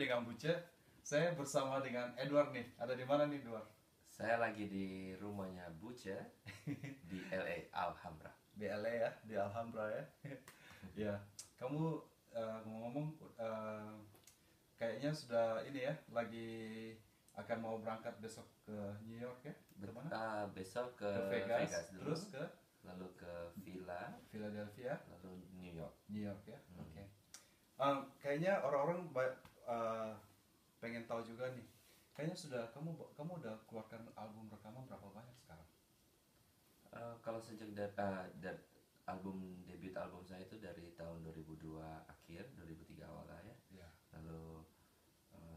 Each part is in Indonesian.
dengan Buce. Saya bersama dengan Edward nih. Ada di mana nih, Edward? Saya lagi di rumahnya Buce di LA, Alhambra. Di LA ya, di Alhambra ya. Ya, kamu ngomong kayaknya sudah ini ya, lagi akan mau berangkat besok ke New York ya? Ke mana? Besok ke Ke Vegas, dulu, terus ke lalu ke Philadelphia, lalu New York. New York ya. Oke. Kayaknya orang-orang pengen tahu juga nih. Kayaknya sudah kamu udah keluarkan album rekaman berapa banyak sekarang? Kalau sejak debut album saya itu dari tahun 2002 akhir, 2003 awal lah ya. Ya. Lalu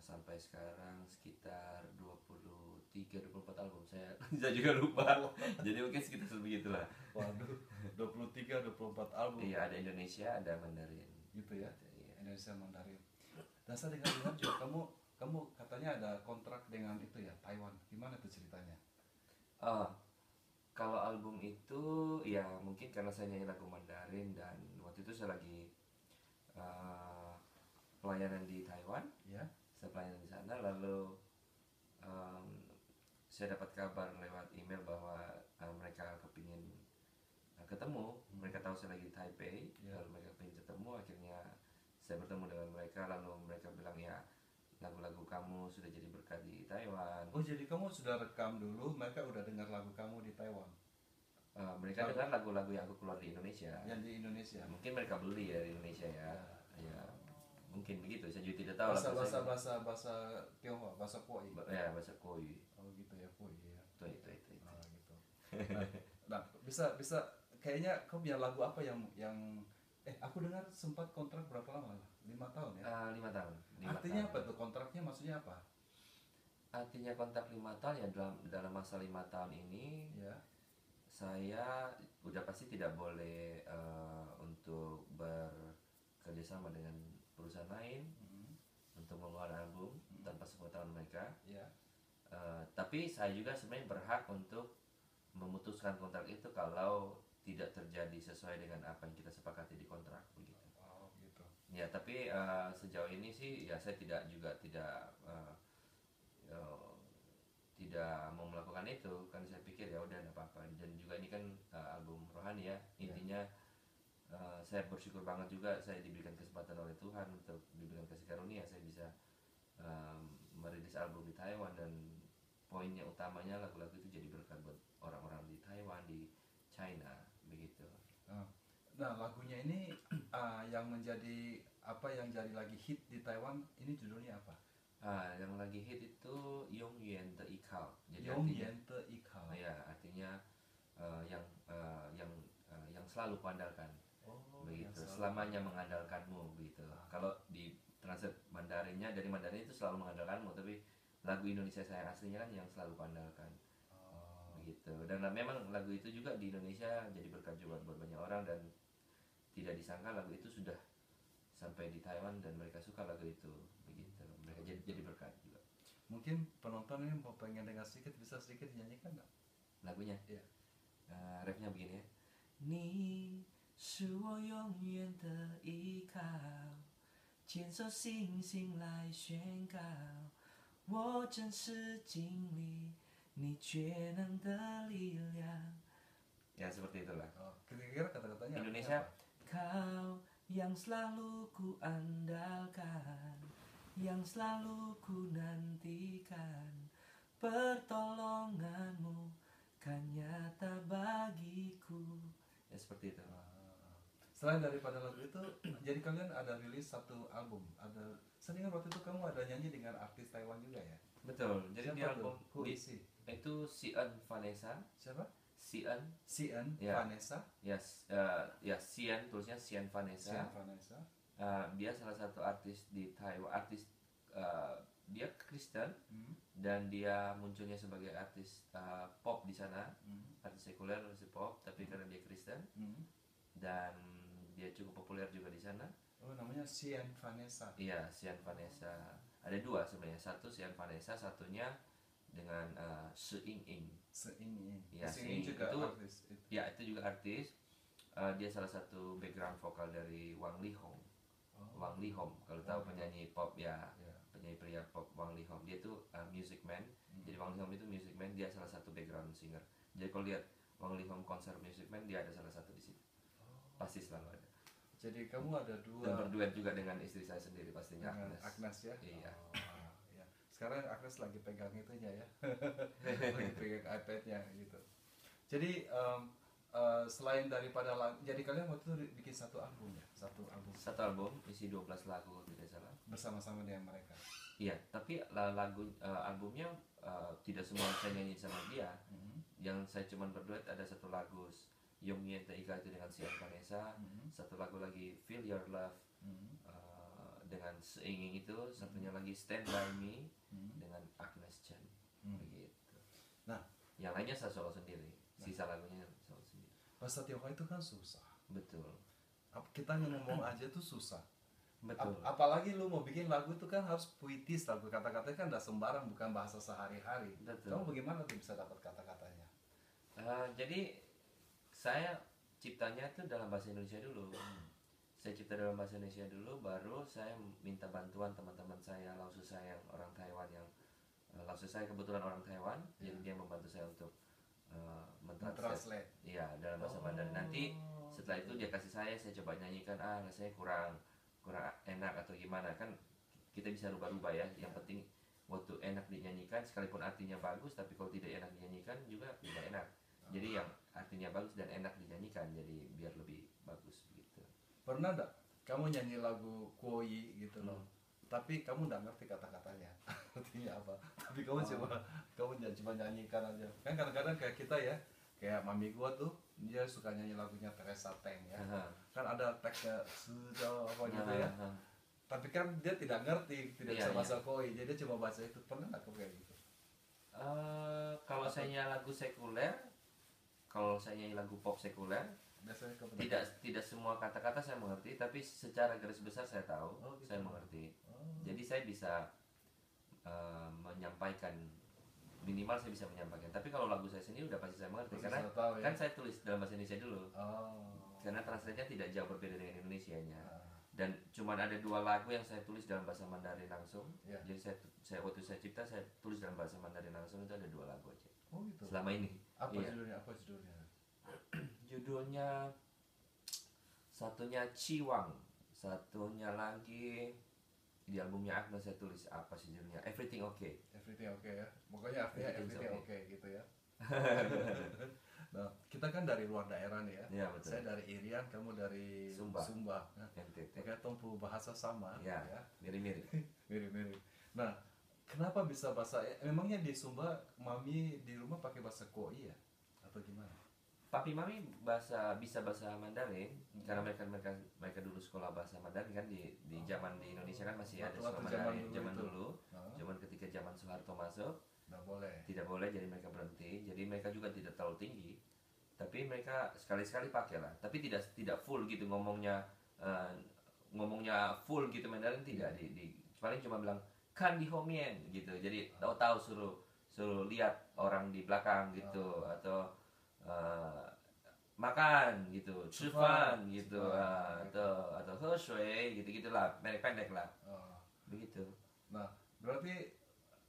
sampai sekarang sekitar 23-24 album saya juga lupa. Jadi mungkin sekitar sebegitulah. Waduh, 23, 24 album. Iya, ada Indonesia, ada Mandarin. Gitu ya. Iya. Indonesia Mandarin. Dan saya dengar juga kamu katanya ada kontrak dengan itu ya, Taiwan. Gimana tuh ceritanya? Kalau album itu ya mungkin karena saya nyanyi lagu Mandarin dan waktu itu saya lagi pelayanan di Taiwan. Ya. Saya pelayanan di sana, lalu saya dapat kabar lewat email bahwa mereka kepingin ketemu. Mereka tahu saya lagi di Taipei, lalu mereka kepingin ketemu. Akhirnya saya bertemu dengan mereka, lalu mereka bilang ya lagu-lagu kamu sudah jadi berkat di Taiwan. Oh, jadi kamu sudah rekam dulu, mereka udah dengar lagu kamu di Taiwan. Mereka dengar lagu-lagu yang aku keluar di Indonesia. Yang di Indonesia. Mungkin mereka beli ya di Indonesia ya. Ya, mungkin begitu. Saya juga tidak tahu Bahasa Tionghoa, bahasa Koi. Ya, bahasa Koi. Oh gitu ya, Koi ya. Itu. Gitu. Nah, bisa kayaknya kau punya lagu apa yang aku dengar sempat kontrak berapa lama? 5 tahun ya? 5 tahun. Artinya apa tuh kontraknya, maksudnya apa? Artinya kontrak 5 tahun ya, dalam masa 5 tahun ini Ya. saya udah pasti tidak boleh untuk bekerjasama dengan perusahaan lain untuk mengeluarkan album tanpa sepengetahuan mereka. Ya. Tapi saya juga sebenarnya berhak untuk memutuskan kontrak itu kalau tidak terjadi sesuai dengan apa yang kita sepakati di kontrak begitu. Oh gitu. Ya, tapi sejauh ini sih ya saya tidak mau melakukan itu, kan saya pikir ya udah enggak apa-apa. Dan juga ini kan album rohani ya, intinya saya bersyukur banget juga saya diberikan kesempatan oleh Tuhan untuk diberikan kasih karunia saya bisa merilis album di Taiwan, dan poinnya utamanya lagu-lagu itu jadi berkat buat orang-orang di Taiwan, di China begitu. Nah, lagunya ini yang menjadi yang jadi lagi hit di Taiwan ini judulnya apa? Yang lagi hit itu Yong Yuan De Ikao. Jadi Yong Yuan De Ikao. Ya, artinya yang selalu kuandalkan. Begitu. Selamanya mengandalkanmu begitu. Kalau di translate Mandarinnya, dari Mandarin itu selalu mengandalkanmu, tapi lagu Indonesia saya aslinya kan yang selalu kuandalkan. Begitu. Dan memang lagu itu juga di Indonesia jadi berkat juga buat banyak orang, dan tidak disangka lagu itu sudah sampai di Taiwan dan mereka suka lagu itu begitu. Mereka jadi berkat juga. Mungkin penonton ini mau pengen dengar sedikit, bisa sedikit dinyanyikan nggak? Lagunya? Iya. Refnya begini ya. Ni 是我永远的依靠，牵手星星来宣告，我真实经历你全能的力量。Ya, seperti itulah. Kira-kira kata-katanya Indonesia apa? Kau yang selalu ku andalkan, yang selalu ku nantikan, pertolonganmu kan nyata bagiku. Ya, seperti itu. Selain daripada lagu itu, jadi kalian ada rilis satu album. Saya dengar waktu itu kamu ada nyanyi dengan artis Taiwan juga ya? Betul. Jadi Siapa di album itu Sian Vanessa. Siapa? Sian ya. Vanessa. Yes, ya Sian, tulisnya Sian Vanessa. Sian Vanessa. Dia salah satu artis di Taiwan. Dia Kristen dan dia munculnya sebagai artis pop di sana, artis sekuler, artis pop, tapi karena dia Kristen dan dia cukup populer juga di sana. Oh, namanya Sian Vanessa. Iya, Sian Vanessa. Ada dua sebenarnya, satu Sian Vanessa, satunya dengan Se Ying Ying. Ya, Se Ying juga artis. Ya, itu juga artis. Dia salah satu background vokal dari Wang Lihong. Wang Lihong, kalau tahu penyanyi pop ya, penyanyi karya pop Wang Leehom. Dia tuh music man. Jadi Wang Leehom itu music man, dia salah satu background singer. Jadi kalau lihat Wang Leehom konser music man, dia ada salah satu di situ. Pasti selalu ada. Jadi kamu ada dua. Dan berduet juga dengan istri saya sendiri pastinya, Dengan Agnes. Agnes ya. Iya. Ya. Sekarang Agnes lagi pegang itunya ya. Lagi pegang iPad-nya gitu. Jadi selain daripada jadi kalian waktu itu bikin satu album ya, satu album isi 12 lagu tidak salah bersama-sama dengan mereka. Iya, tapi albumnya tidak semua saya nyanyi sama dia. Yang saya cuma berduet ada satu lagu Yongye Teika itu dengan Sian Vanessa, satu lagu lagi Feel Your Love dengan Seinging itu, satunya lagi Stand By Me dengan Agnes Chan. Begitu. Nah, yang lainnya saya solo sendiri. Sisa lagunya solo sendiri. Bahasa Tionghoa itu kan susah. Betul. Kita ngomong aja tuh susah. Betul. Apalagi lu mau bikin lagu itu kan harus puitis, lagu kata-katanya kan udah sembarang, bukan bahasa sehari-hari. Betul. Kamu bagaimana tuh bisa dapat kata-katanya? Jadi saya ciptanya tuh dalam bahasa Indonesia dulu. Saya cipta dalam bahasa Indonesia dulu, baru saya minta bantuan teman-teman saya, lausu saya yang orang Taiwan, yang lausu saya kebetulan orang Taiwan, jadi dia membantu saya untuk mentranslate. Iya, dalam bahasa Mandarin. Nanti setelah itu dia kasih saya coba nyanyikan, rasanya kurang enak atau gimana, kan kita bisa rubah-rubah ya. Yang penting waktu enak dinyanyikan, sekalipun artinya bagus, tapi kalau tidak enak dinyanyikan juga tidak enak. Jadi yang artinya bagus dan enak dinyanyikan, jadi biar lebih bagus begitu. Pernah enggak kamu nyanyi lagu Koi gitu loh, tapi kamu enggak ngerti kata-katanya artinya apa, tapi kamu cuma nyanyikan aja. Kan kadang-kadang kayak kita ya, kayak mami gua tuh dia suka nyanyi lagunya Teresa Teng ya. Kan ada teksnya sudah apa gitu ya. Tapi kan dia tidak ngerti, tidak bisa bahasa Koi, jadi dia cuma baca itu. Pernah nggak kayak gitu? Kalau saya nyanyi lagu sekuler, kalau saya nyanyi lagu pop sekuler, biasanya tidak semua kata-kata saya mengerti, tapi secara garis besar saya tahu, gitu. Saya mengerti. Jadi saya bisa menyampaikan, minimal saya bisa menyampaikan. Tapi kalau lagu saya sendiri udah pasti saya mengerti, karena tahu, ya? Kan saya tulis dalam bahasa Indonesia dulu. Karena translate-nya tidak jauh berbeda dengan Indonesianya. Dan cuma ada 2 lagu yang saya tulis dalam bahasa Mandarin langsung. Jadi saya waktu saya cipta, saya tulis dalam bahasa Mandarin langsung, itu ada 2 lagu aja. Gitu. Selama ini. Apa judulnya? Judulnya satunya Ciwang, satunya lagi di albumnya Agnes saya tulis apa sih judulnya, Everything Okay. Everything Okay ya, pokoknya artinya everything okay gitu ya. Nah, kita kan dari luar daerah nih ya. Betul. Saya dari Irian, kamu dari Sumba. Oke, tempuh bahasa sama ya. Mirip-mirip. Mirip-mirip. Nah, kenapa bisa bahasa? Memangnya di Sumba mami di rumah pakai bahasa Koi ya, atau gimana? Papi mami bisa bahasa Mandarin, karena mereka dulu sekolah bahasa Mandarin kan di zaman di Indonesia kan masih ada sekolah Mandarin zaman dulu. Cuman ketika zaman Soeharto masuk, tidak boleh, jadi mereka berhenti. Jadi mereka juga tidak terlalu tinggi, tapi mereka sekali-sekali pakai lah. Tapi tidak full gitu ngomongnya full gitu Mandarin, tidak. Paling cuma bilang kan di homien gitu. Jadi tahu suruh lihat orang di belakang gitu, atau makan gitu, cifan gitu, atau heshui gitu-gitulah, pendek lah. Begitu. Nah, berarti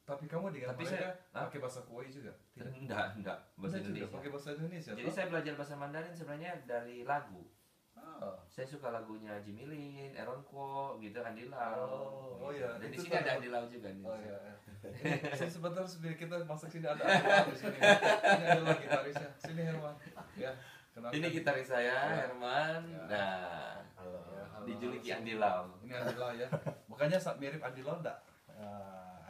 tapi kamu dengan mereka pakai bahasa Koi juga? Enggak, bahasa Indonesia. Pakai bahasa Indonesia. Jadi saya belajar bahasa Mandarin sebenarnya dari lagu. Saya suka lagunya Jimmy Lin, Aaron Kwok gitu, Andy Lau. Iya. Dan di sini ada Andy Lau juga nih. Iya. Sebentar sebelum kita masuk sini ada Andy Lau di sini. Ini adalah gitarisnya. Sini Herman. Ya. Kenapa? Ini gitaris saya, Herman. Nah, dijuluki Andy Lau. Ini Andy Lau ya. Bukannya mirip Andy Lau enggak?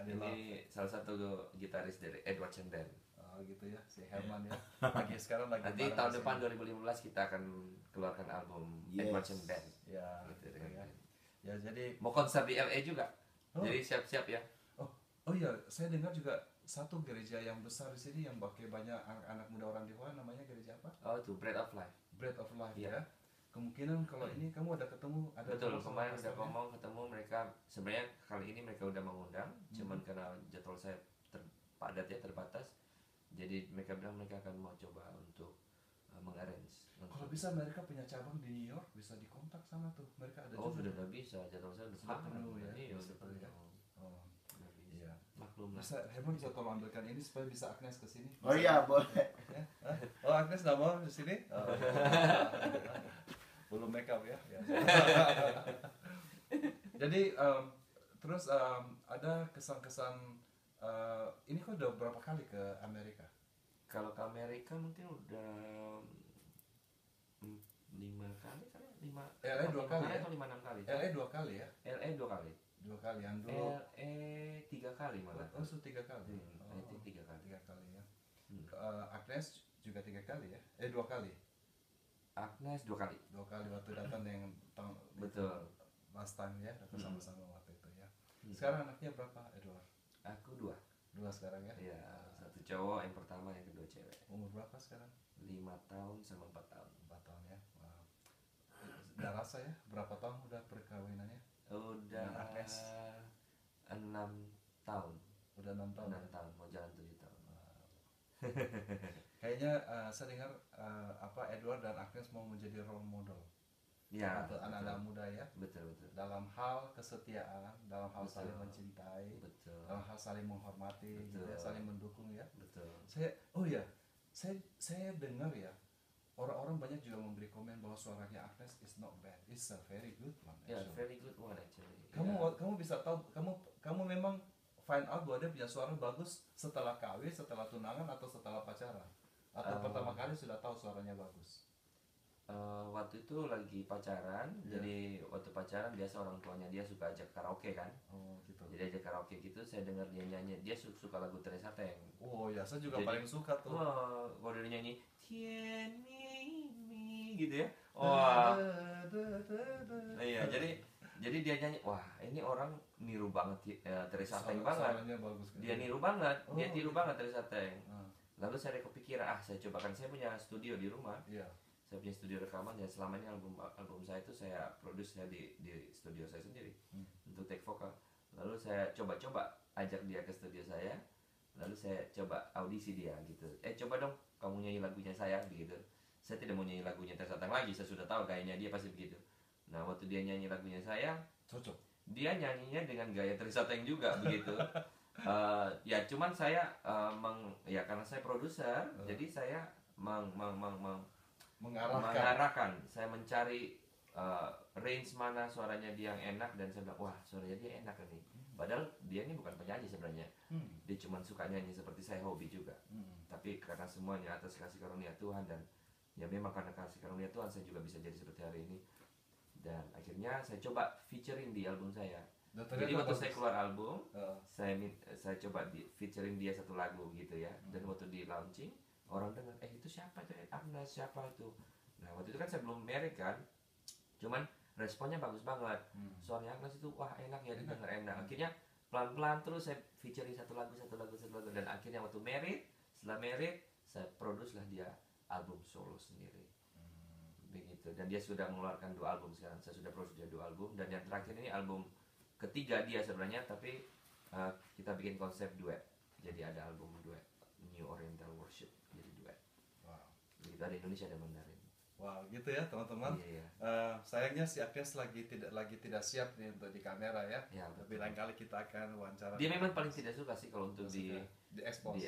Ini salah satu gitaris dari Edward Chandler. Gitu ya, si Herman ya. Sekarang lagi. Nanti tahun depan 2015 kita akan keluarkan album Edward Chandler. Ya. Gitu ya. Ya, jadi mau konser di LA juga. Jadi siap-siap ya. Oh iya, saya dengar juga satu gereja yang besar di sini yang pakai banyak anak muda orang Tionghoa, namanya gereja apa? Oh, itu Bread of Life. Bread of Life ya. Kemungkinan kalau ini kamu ada ketemu, betul, kemarin udah ngomong ketemu mereka. Sebenarnya kali ini mereka udah mengundang, cuman karena jadwal saya padat ya, terbatas. Jadi mereka bilang mereka akan mau coba untuk mengarrange. Kalau bisa mereka punya cabang di New York, bisa dikontak sana tuh. Mereka ada juga. Sudah bisa, jadwal saya udah penuh ya. Iya, udah penuh ya. Herman bisa tolong ambilkan ini supaya bisa Agnes ke sini. Oh iya, boleh. Ya? Hah? Oh, Agnes nggak mau di sini? Oh. Belum make up ya. Ya. Jadi terus ada kesan-kesan ini kok udah berapa kali ke Amerika? Kalau ke Amerika mungkin udah 5 kali kali, 5 LA 2 kali ya? atau 5-6 kali. LA 2 kali ya? LA 2 kali. 2 kali yang dulu. LA 3 kali malah. Oh, 3 kali. I think 3 kali. 3 kali ya. Agnes juga 3 kali ya? 2 kali. Agnes 2 kali. 2 kali waktu datang yang Betul. last time ya, datang sama-sama waktu itu ya. Sekarang anaknya berapa, Edward? Aku 2. 2 sekarang ya? Iya, 1 cowok, yang pertama, yang kedua cewek. Umur berapa sekarang? 5 tahun sama 4 tahun. 4 tahun ya. Wow. Udah rasa ya? Berapa tahun udah perkawinannya? Udah Nah, Agnes. 6 tahun. Udah 6 tahun. 6 tahun, mau jalan 7 tahun. Kayaknya saya dengar Edward dan Agnes mau menjadi role model Ya, untuk anak-anak muda ya, betul betul. dalam hal kesetiaan, dalam hal Betul. saling mencintai, Betul. dalam hal saling menghormati, gitu ya, Betul. saling mendukung ya. Betul. Saya dengar ya, orang-orang banyak juga memberi komen bahwa suaranya Agnes is not bad, it's a very good one. Ya, Actually. very good one actually. Kamu bisa tahu, kamu memang find out bahwa dia punya suara bagus setelah kawin, setelah tunangan, atau setelah pacaran, atau pertama kali sudah tahu suaranya bagus. Waktu itu lagi pacaran, Iya. jadi waktu pacaran biasa orang tuanya dia suka ajak karaoke kan. Oh gitu. Jadi ajak karaoke gitu, saya dengar dia nyanyi, dia suka lagu Teresa Teng. Oh ya, saya juga Jadi- paling suka tuh. Wah, kalau dia nyanyi Tian Mi gitu ya. Wah. Iya, jadi dia nyanyi, wah ini orang niru banget Teresa Teng banget. Suaranya bagus. Dia niru banget, dia Oh, tiru gitu. banget Teresa Teng. Ah, Lalu saya kepikiran, saya coba kan, saya punya studio di rumah. iya. Saya punya studio rekaman, dan selama ini album saya itu saya produce ya di studio saya sendiri untuk take vokal. Lalu saya coba ajak dia ke studio saya, lalu saya coba audisi dia gitu. Coba dong kamu nyanyi lagunya saya begitu. Saya tidak mau nyanyi lagunya Teresa Teng lagi, saya sudah tahu gayanya dia pasti begitu. Nah waktu dia nyanyi lagunya saya, Cocok. dia nyanyinya dengan gaya Teresa Teng juga begitu. Ya cuman saya ya karena saya produser, jadi saya mengarahkan, saya mencari range mana suaranya dia yang enak, dan saya bilang wah suaranya dia enak nih. Padahal dia ini bukan penyanyi sebenarnya, dia cuma suka nyanyi seperti saya, hobi juga. Tapi karena semuanya atas kasih karunia Tuhan, dan ya memang karena kasih karunia Tuhan saya juga bisa jadi seperti hari ini. Dan akhirnya saya coba featuring di album saya. Dan Jadi ternyata waktu bagus. saya keluar album, Ah, saya coba featuring dia satu lagu gitu ya. Dan waktu di launching, orang dengar, itu siapa itu, Agnes siapa itu. Nah waktu itu kan saya belum married kan, cuman responnya bagus banget. Suaranya Agnes itu wah enak ya, didengar enak. Akhirnya pelan-pelan terus saya featuring satu lagu, dan akhirnya waktu setelah married saya produce lah dia album solo sendiri. Begitu. Dan dia sudah mengeluarkan 2 album sekarang. Saya sudah produce dia 2 album, dan yang terakhir ini album ketiga dia sebenarnya, tapi kita bikin konsep duet. Jadi ada album duet, New Oriental Worship, jadi duet. wow. Begitu, ada Indonesia dan Mandarin. Wow, gitu ya teman-teman. Iya. Sayangnya si Agnes lagi tidak siap nih untuk di kamera ya. Ya, Tapi lain kali kita akan wawancara. Dia memang paling tidak suka sih kalau untuk di expose.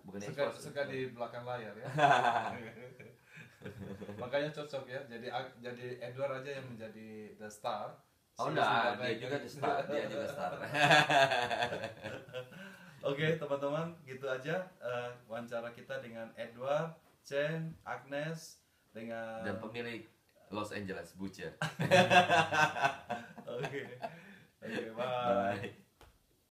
bukan Suka expose. di belakang layar ya. Makanya cocok ya. Jadi Edward aja yang menjadi the star. Oh Si enggak, sebagai- dia juga the star, dia juga star. Oke teman-teman, gitu aja wawancara kita dengan Edward, Chen, Agnes, dengan Dan pemilik Los Angeles Butcher.